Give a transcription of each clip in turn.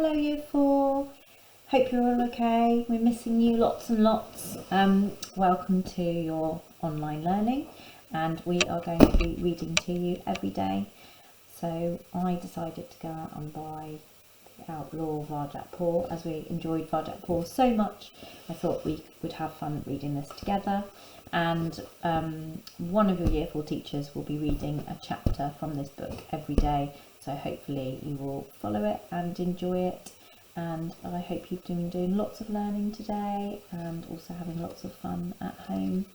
Hello Year 4, hope you're all okay. We're missing you lots and lots. Welcome to your online learning, and we are going to be reading to you every day. So I decided to go out and buy the Outlaw Varjak Paw. As we enjoyed Varjak Paw so much, I thought we would have fun reading this together. And one of your Year 4 teachers will be reading a chapter from this book every day. So hopefully you will follow it and enjoy it. And I hope you've been doing lots of learning today and also having lots of fun at home.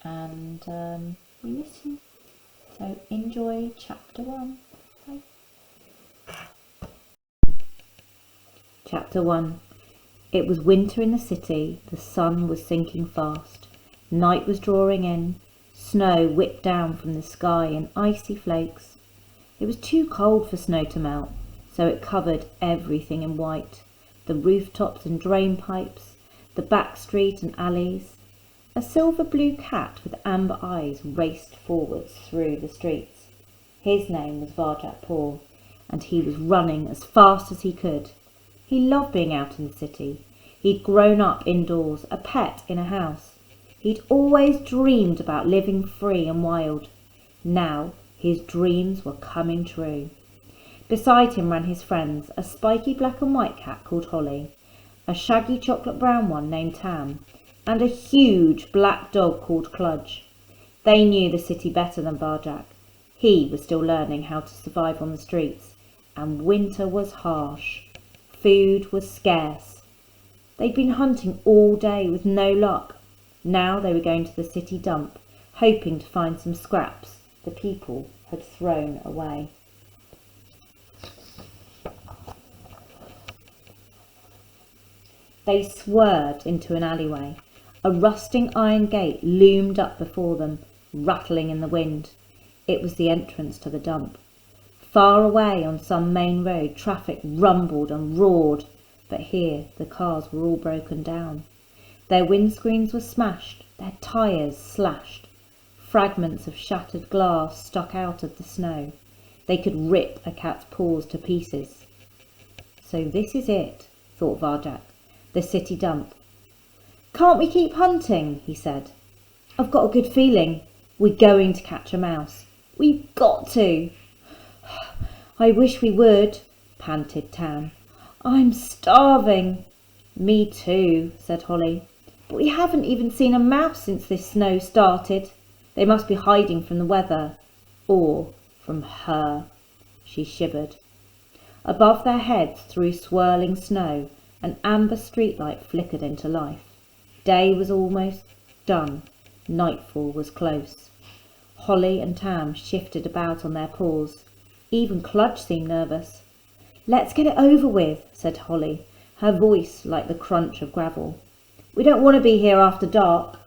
And we miss you. So enjoy chapter 1. Bye. Chapter 1. It was winter in the city. The sun was sinking fast. Night was drawing in. Snow whipped down from the sky in icy flakes. It was too cold for snow to melt, so it covered everything in white. The rooftops and drain pipes, the back street and alleys. A silver blue cat with amber eyes raced forwards through the streets. His name was Varjak Paw, and he was running as fast as he could. He loved being out in the city. He'd grown up indoors, a pet in a house. He'd always dreamed about living free and wild. Now his dreams were coming true. Beside him ran his friends, a spiky black and white cat called Holly, a shaggy chocolate brown one named Tam, and a huge black dog called Cludge. They knew the city better than Varjak. He was still learning how to survive on the streets, and winter was harsh. Food was scarce. They'd been hunting all day with no luck. Now they were going to the city dump, hoping to find some scraps the people had thrown away. They swerved into an alleyway. A rusting iron gate loomed up before them, rattling in the wind. It was the entrance to the dump. Far away on some main road, traffic rumbled and roared, but here the cars were all broken down. Their windscreens were smashed, their tyres slashed. Fragments of shattered glass stuck out of the snow. They could rip a cat's paws to pieces. So this is it, thought Varjak, the city dump. Can't we keep hunting? He said. I've got a good feeling. We're going to catch a mouse. We've got to. I wish we would, panted Tam. I'm starving. Me too, said Holly. But we haven't even seen a mouse since this snow started. They must be hiding from the weather, or from her. She shivered. Above their heads, through swirling snow, an amber streetlight flickered into life. Day was almost done. Nightfall was close. Holly and Tam shifted about on their paws. Even Cludge seemed nervous. Let's get it over with, said Holly, her voice like the crunch of gravel. We don't want to be here after dark.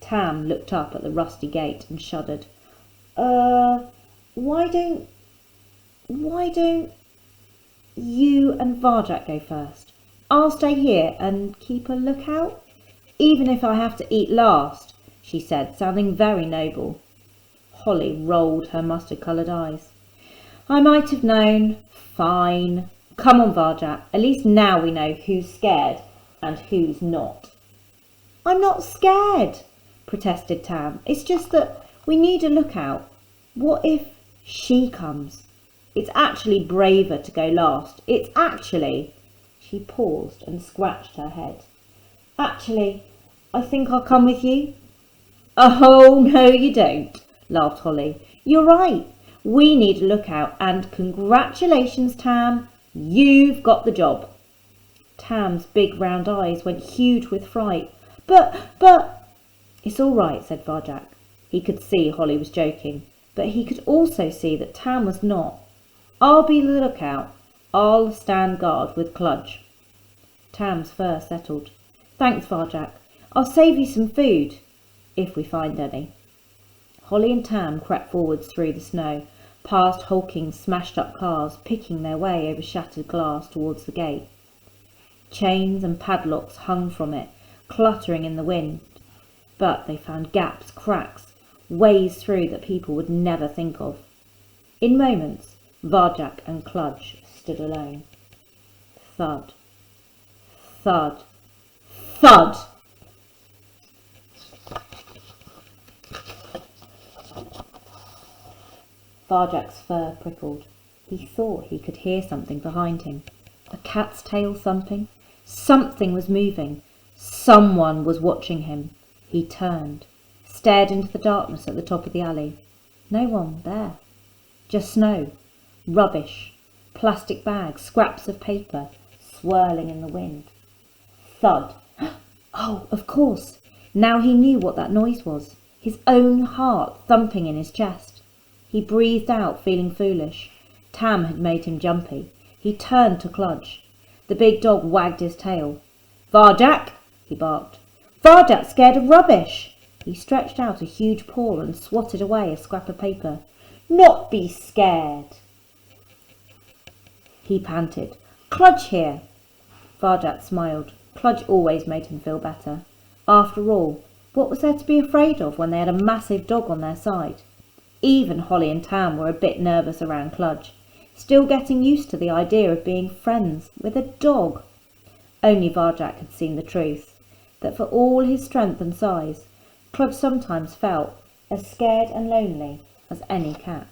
Tam looked up at the rusty gate and shuddered. Why don't you and Varjak go first? I'll stay here and keep a lookout, even if I have to eat last, she said, sounding very noble. Holly rolled her mustard-coloured eyes. I might have known. Fine. Come on, Varjak. At least now we know who's scared and who's not. I'm not scared, protested Tam. It's just that we need a lookout. What if she comes? It's actually braver to go last. It's actually... She paused and scratched her head. Actually, I think I'll come with you. Oh, no you don't, laughed Holly. You're right. We need a lookout, and congratulations, Tam. You've got the job. Tam's big round eyes went huge with fright. But... It's all right, said Varjak. He could see Holly was joking, but he could also see that Tam was not. I'll be the lookout. I'll stand guard with Cludge. Tam's fur settled. Thanks, Varjak. I'll save you some food, if we find any. Holly and Tam crept forwards through the snow, past hulking, smashed-up cars, picking their way over shattered glass towards the gate. Chains and padlocks hung from it, cluttering in the wind. But they found gaps, cracks, ways through that people would never think of. In moments, Varjak and Cludge stood alone. Thud, thud, thud! Varjak's fur prickled. He thought he could hear something behind him. A cat's tail thumping. Something was moving. Someone was watching him. He turned, stared into the darkness at the top of the alley. No one there. Just snow, rubbish, plastic bags, scraps of paper, swirling in the wind. Thud. Oh, of course. Now he knew what that noise was. His own heart thumping in his chest. He breathed out, feeling foolish. Tam had made him jumpy. He turned to Kludge. The big dog wagged his tail. "Varjak!" he barked. "Varjak's scared of rubbish!" He stretched out a huge paw and swatted away a scrap of paper. "Not be scared!" He panted. "Kludge here!" Varjak smiled. Kludge always made him feel better. After all, what was there to be afraid of when they had a massive dog on their side? Even Holly and Tam were a bit nervous around Kludge, still getting used to the idea of being friends with a dog. Only Varjak had seen the truth, that for all his strength and size, Kludge sometimes felt as scared and lonely as any cat.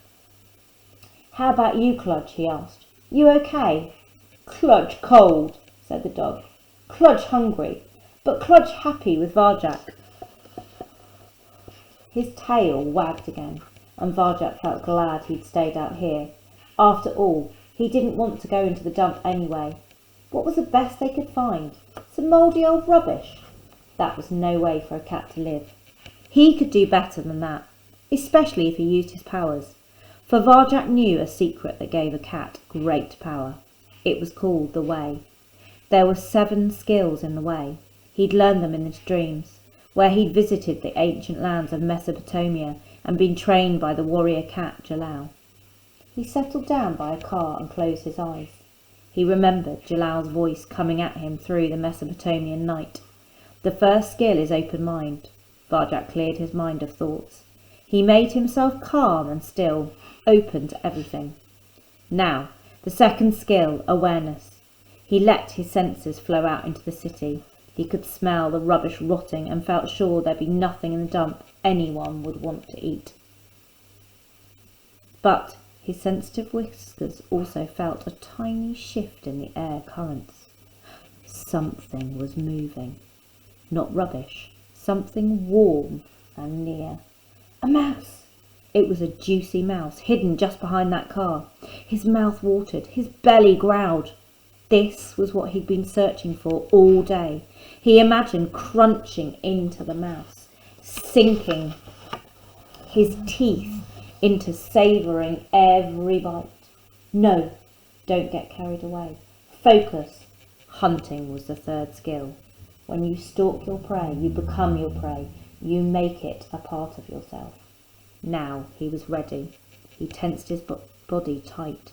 "How about you, Kludge?" he asked. "You okay?" "Kludge cold," said the dog. "Kludge hungry, but Kludge happy with Varjak." His tail wagged again, and Varjak felt glad he'd stayed out here. After all, he didn't want to go into the dump anyway. What was the best they could find? Some mouldy old rubbish? That was no way for a cat to live. He could do better than that, especially if he used his powers. For Varjak knew a secret that gave a cat great power. It was called the Way. There were 7 skills in the Way. He'd learned them in his dreams, where he'd visited the ancient lands of Mesopotamia and been trained by the warrior cat Jalal. He settled down by a car and closed his eyes. He remembered Jalal's voice coming at him through the Mesopotamian night. The first skill is open mind. Varjak cleared his mind of thoughts. He made himself calm and still, open to everything. Now, the second skill, awareness. He let his senses flow out into the city. He could smell the rubbish rotting and felt sure there'd be nothing in the dump anyone would want to eat. But his sensitive whiskers also felt a tiny shift in the air currents. Something was moving. Not rubbish. Something warm and near. A mouse! It was a juicy mouse, hidden just behind that car. His mouth watered. His belly growled. This was what he'd been searching for all day. He imagined crunching into the mouse, sinking his teeth into savouring every bite. No, don't get carried away. Focus. Hunting was the third skill. When you stalk your prey, you become your prey. You make it a part of yourself. Now he was ready. He tensed his body tight.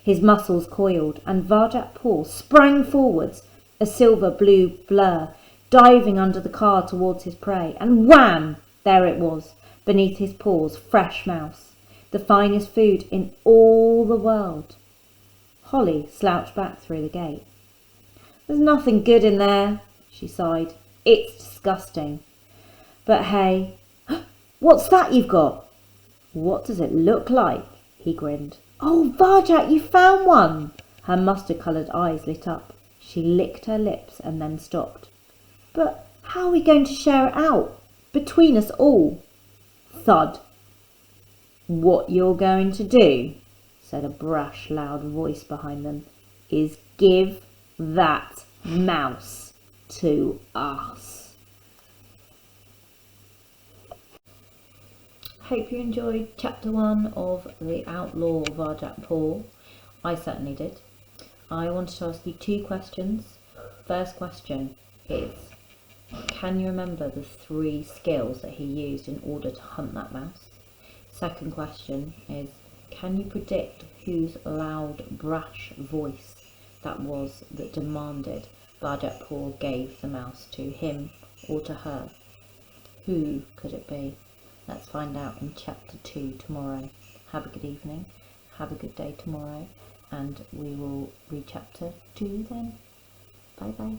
His muscles coiled, and Varjak Paw sprang forwards, a silver-blue blur, diving under the car towards his prey, and wham! There it was, beneath his paws, fresh mouse, the finest food in all the world. Holly slouched back through the gate. "There's nothing good in there," she sighed. "It's disgusting. But hey, what's that you've got?" "What does it look like?" he grinned. "Oh, Varjak, you found one!" Her mustard-coloured eyes lit up. She licked her lips and then stopped. "But how are we going to share it out? Between us all?" Thud. "What you're going to do," said a brash, loud voice behind them, "is give that mouse to us." Hope you enjoyed chapter 1 of The Outlaw Varjak Paw. I certainly did. I wanted to ask you 2 questions. First question is, can you remember the 3 skills that he used in order to hunt that mouse? Second question is, can you predict whose loud, brash voice that was that demanded Varjak Paw gave the mouse to him or to her? Who could it be? Let's find out in chapter 2 tomorrow. Have a good evening. Have a good day tomorrow. and we will read chapter 2 then. Bye bye.